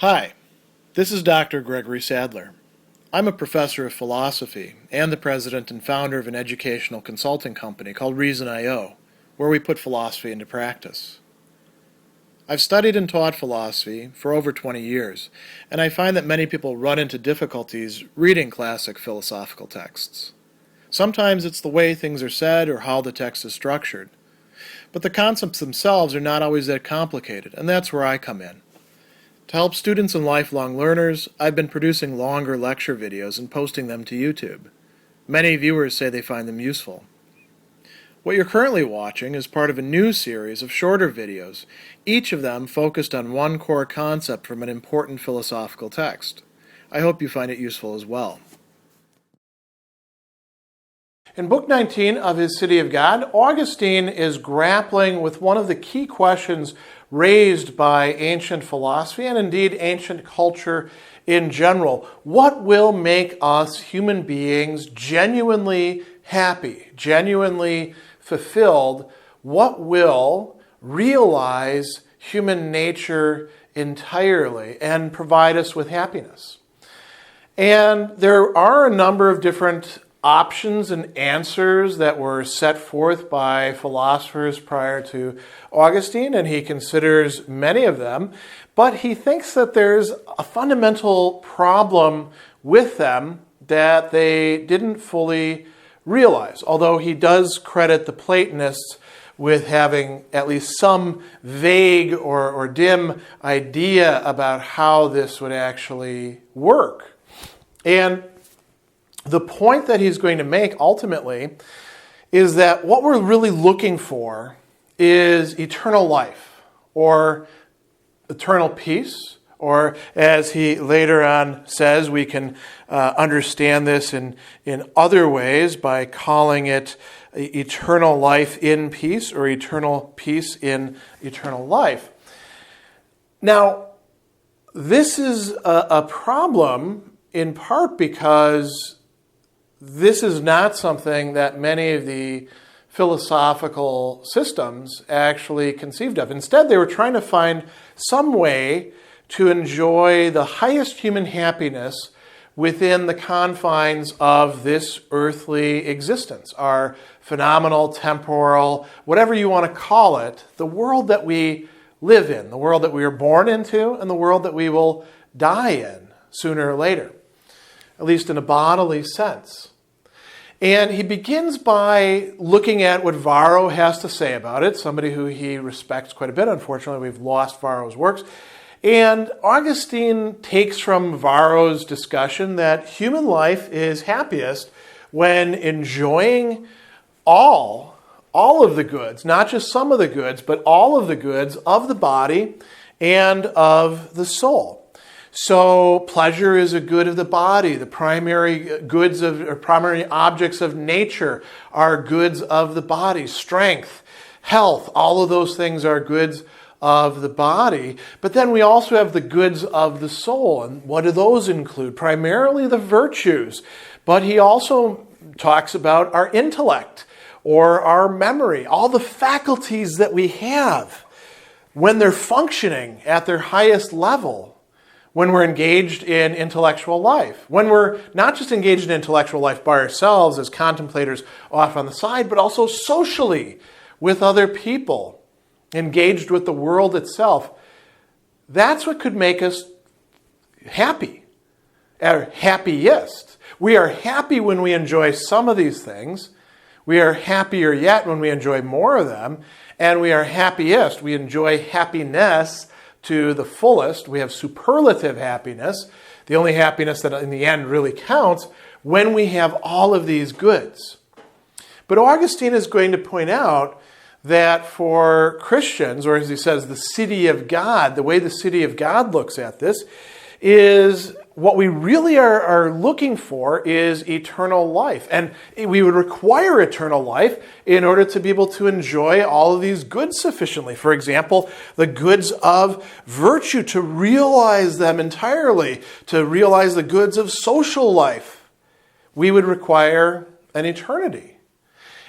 Hi, this is Dr. Gregory Sadler. I'm a professor of philosophy and the president and founder of an educational consulting company called Reason.io, where we put philosophy into practice. I've studied and taught philosophy for over 20 years, and I find that many people run into difficulties reading classic philosophical texts. Sometimes it's the way things are said or how the text is structured. But the concepts themselves are not always that complicated, and that's where I come in. To help students and lifelong learners, I've been producing longer lecture videos and posting them to YouTube. Many viewers say they find them useful. What you're currently watching is part of a new series of shorter videos, each of them focused on one core concept from an important philosophical text. I hope you find it useful as well. In Book 19 of his City of God, Augustine is grappling with one of the key questions raised by ancient philosophy and indeed ancient culture in general. What will make us human beings genuinely happy, genuinely fulfilled? What will realize human nature entirely and provide us with happiness? And there are a number of different options and answers that were set forth by philosophers prior to Augustine, and he considers many of them, but he thinks that there's a fundamental problem with them that they didn't fully realize, although he does credit the Platonists with having at least some vague or dim idea about how this would actually work. And the point that he's going to make ultimately is that what we're really looking for is eternal life or eternal peace, or as he later on says, we can understand this in other ways by calling it eternal life in peace or eternal peace in eternal life. Now, this is a problem in part because this is not something that many of the philosophical systems actually conceived of. Instead, they were trying to find some way to enjoy the highest human happiness within the confines of this earthly existence, our phenomenal, temporal, whatever you want to call it, the world that we live in, the world that we are born into, and the world that we will die in sooner or later, at least in a bodily sense. And he begins by looking at what Varro has to say about it, somebody who he respects quite a bit. Unfortunately, we've lost Varro's works. And Augustine takes from Varro's discussion that human life is happiest when enjoying all of the goods, not just some of the goods, but all of the goods of the body and of the soul. So pleasure is a good of the body. The primary goods or primary objects of nature are goods of the body. Strength, health, all of those things are goods of the body. But then we also have the goods of the soul. And what do those include? Primarily the virtues. But he also talks about our intellect or our memory, all the faculties that we have when they're functioning at their highest level. When we're engaged in intellectual life, when we're not just engaged in intellectual life by ourselves as contemplators off on the side, but also socially with other people, engaged with the world itself. That's what could make us happy, or happiest. We are happy when we enjoy some of these things. We are happier yet when we enjoy more of them. And we are happiest. We enjoy happiness to the fullest. We have superlative happiness, the only happiness that in the end really counts, when we have all of these goods. But Augustine is going to point out that for Christians, or as he says, the city of God, the way the city of God looks at this, is what we really are looking for is eternal life. And we would require eternal life in order to be able to enjoy all of these goods sufficiently. For example, the goods of virtue, to realize them entirely, to realize the goods of social life. We would require an eternity.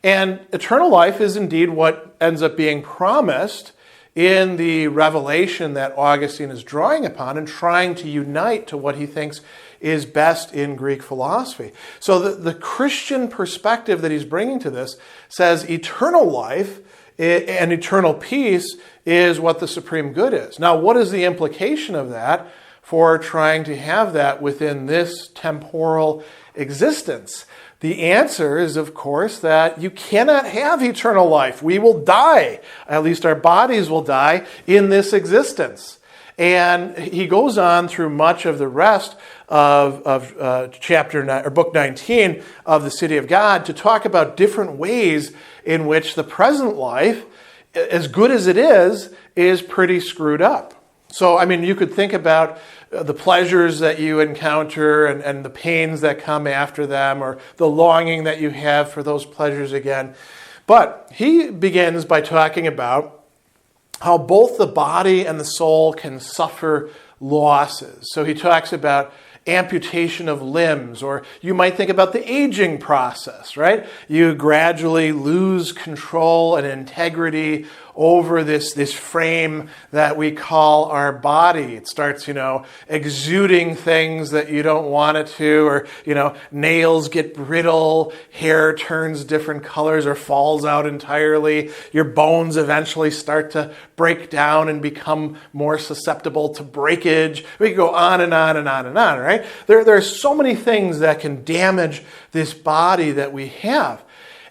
And eternal life is indeed what ends up being promised in the revelation that Augustine is drawing upon and trying to unite to what he thinks is best in Greek philosophy. So the Christian perspective that he's bringing to this says eternal life and eternal peace is what the supreme good is. Now, what is the implication of that for trying to have that within this temporal existence? The answer is, of course, that you cannot have eternal life. We will die. At least our bodies will die in this existence. And he goes on through much of the rest of chapter 9, or book 19 of the City of God to talk about different ways in which the present life, as good as it is pretty screwed up. So, I mean, you could think about the pleasures that you encounter and the pains that come after them, or the longing that you have for those pleasures again. But he begins by talking about how both the body and the soul can suffer losses. So he talks about amputation of limbs, or you might think about the aging process, right? You gradually lose control and integrity over this frame that we call our body. It starts, exuding things that you don't want it to, or, nails get brittle, hair turns different colors or falls out entirely. Your bones eventually start to break down and become more susceptible to breakage. We can go on and on and on and on, right? There are so many things that can damage this body that we have.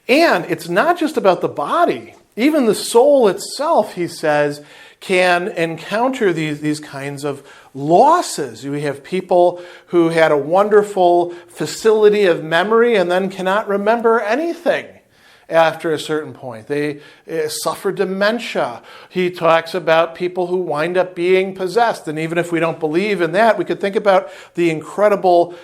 And it's not just about the body. Even the soul itself, he says, can encounter these kinds of losses. We have people who had a wonderful facility of memory and then cannot remember anything after a certain point. They suffer dementia. He talks about people who wind up being possessed. And even if we don't believe in that, we could think about the incredible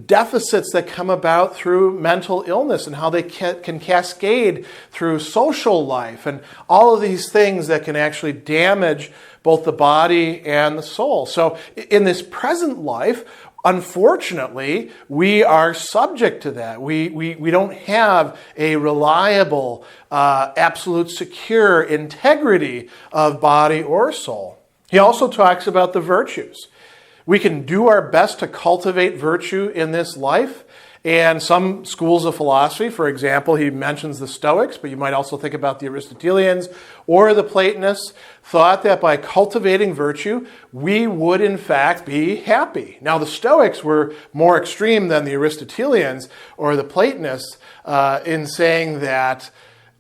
deficits that come about through mental illness and how they can cascade through social life and all of these things that can actually damage both the body and the soul. So in this present life, unfortunately, we are subject to that. We don't have a reliable, absolute, secure integrity of body or soul. He also talks about the virtues. We can do our best to cultivate virtue in this life. And some schools of philosophy, for example, he mentions the Stoics, but you might also think about the Aristotelians or the Platonists, thought that by cultivating virtue, we would in fact be happy. Now, the Stoics were more extreme than the Aristotelians or the Platonists in saying that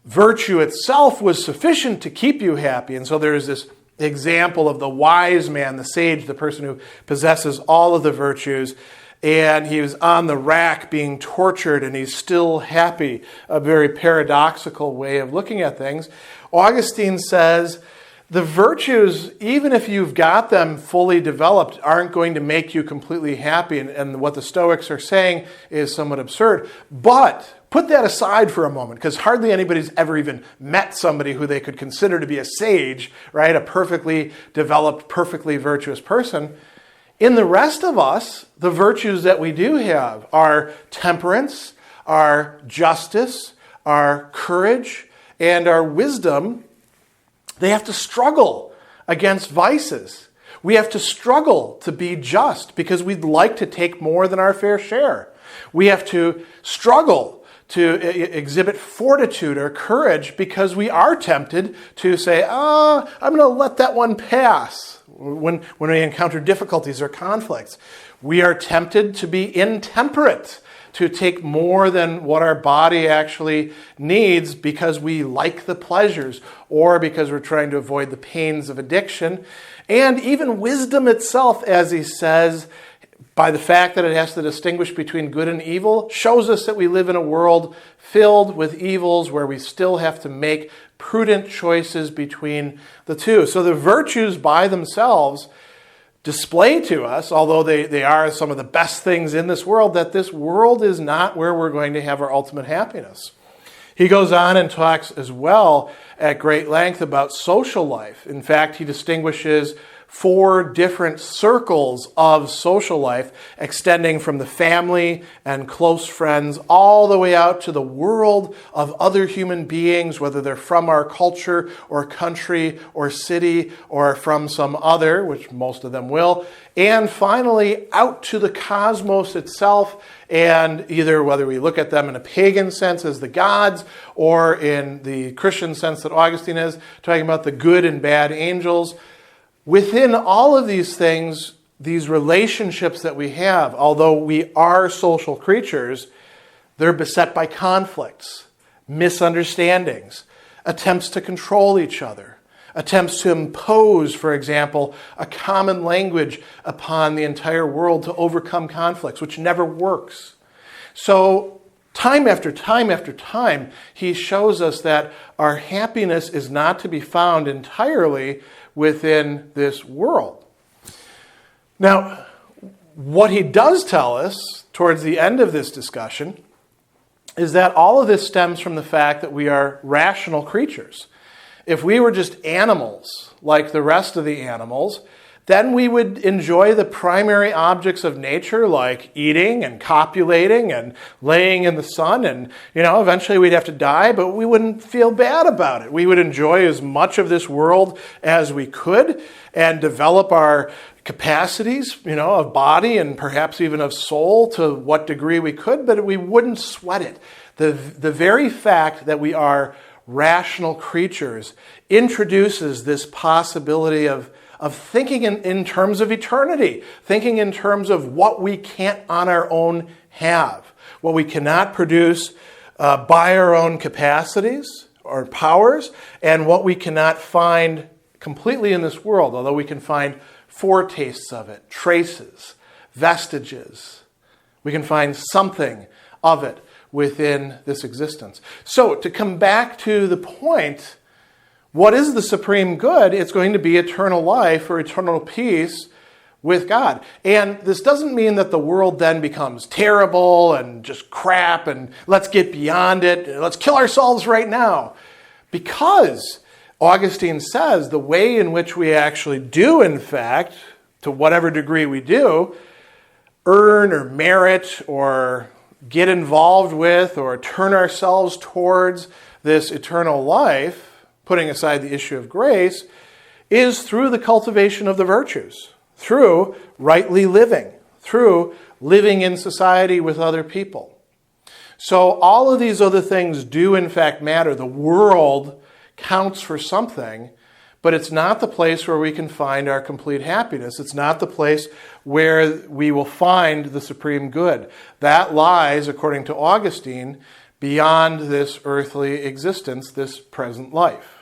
virtue itself was sufficient to keep you happy. And so there's this example of the wise man, the sage, the person who possesses all of the virtues, and he was on the rack being tortured and he's still happy. A very paradoxical way of looking at things. Augustine says the virtues, even if you've got them fully developed, aren't going to make you completely happy. And what the Stoics are saying is somewhat absurd. But put that aside for a moment, because hardly anybody's ever even met somebody who they could consider to be a sage, right? A perfectly developed, perfectly virtuous person. In the rest of us, the virtues that we do have are temperance, our justice, our courage, and our wisdom. They have to struggle against vices. We have to struggle to be just because we'd like to take more than our fair share. We have to struggle to exhibit fortitude or courage because we are tempted to say, I'm going to let that one pass. When we encounter difficulties or conflicts, we are tempted to be intemperate, to take more than what our body actually needs because we like the pleasures or because we're trying to avoid the pains of addiction. And even wisdom itself, as he says, by the fact that it has to distinguish between good and evil, shows us that we live in a world filled with evils where we still have to make prudent choices between the two. So the virtues by themselves display to us, although they are some of the best things in this world, that this world is not where we're going to have our ultimate happiness. He goes on and talks as well at great length about social life. In fact, he distinguishes 4 different circles of social life, extending from the family and close friends all the way out to the world of other human beings, whether they're from our culture or country or city or from some other, which most of them will, and finally out to the cosmos itself, and either whether we look at them in a pagan sense as the gods or in the Christian sense that Augustine is, talking about the good and bad angels. Within all of these things, these relationships that we have, although we are social creatures, they're beset by conflicts, misunderstandings, attempts to control each other, attempts to impose, for example, a common language upon the entire world to overcome conflicts, which never works. So time after time after time, he shows us that our happiness is not to be found entirely within this world. Now, what he does tell us towards the end of this discussion is that all of this stems from the fact that we are rational creatures. If we were just animals, like the rest of the animals, then we would enjoy the primary objects of nature, like eating and copulating and laying in the sun, and eventually we'd have to die, but we wouldn't feel bad about it. We would enjoy as much of this world as we could and develop our capacities, of body and perhaps even of soul to what degree we could, but we wouldn't sweat it. The very fact that we are rational creatures introduces this possibility of thinking in terms of eternity, thinking in terms of what we can't on our own have, what we cannot produce by our own capacities or powers, and what we cannot find completely in this world, although we can find foretastes of it, traces, vestiges. We can find something of it within this existence. So to come back to the point, what is the supreme good? It's going to be eternal life or eternal peace with God. And this doesn't mean that the world then becomes terrible and just crap and let's get beyond it. Let's kill ourselves right now. Because Augustine says the way in which we actually do, in fact, to whatever degree we do, earn or merit or get involved with or turn ourselves towards this eternal life, putting aside the issue of grace, is through the cultivation of the virtues, through rightly living, through living in society with other people. So all of these other things do in fact matter. The world counts for something, but it's not the place where we can find our complete happiness. It's not the place where we will find the supreme good. That lies, according to Augustine, beyond this earthly existence, this present life.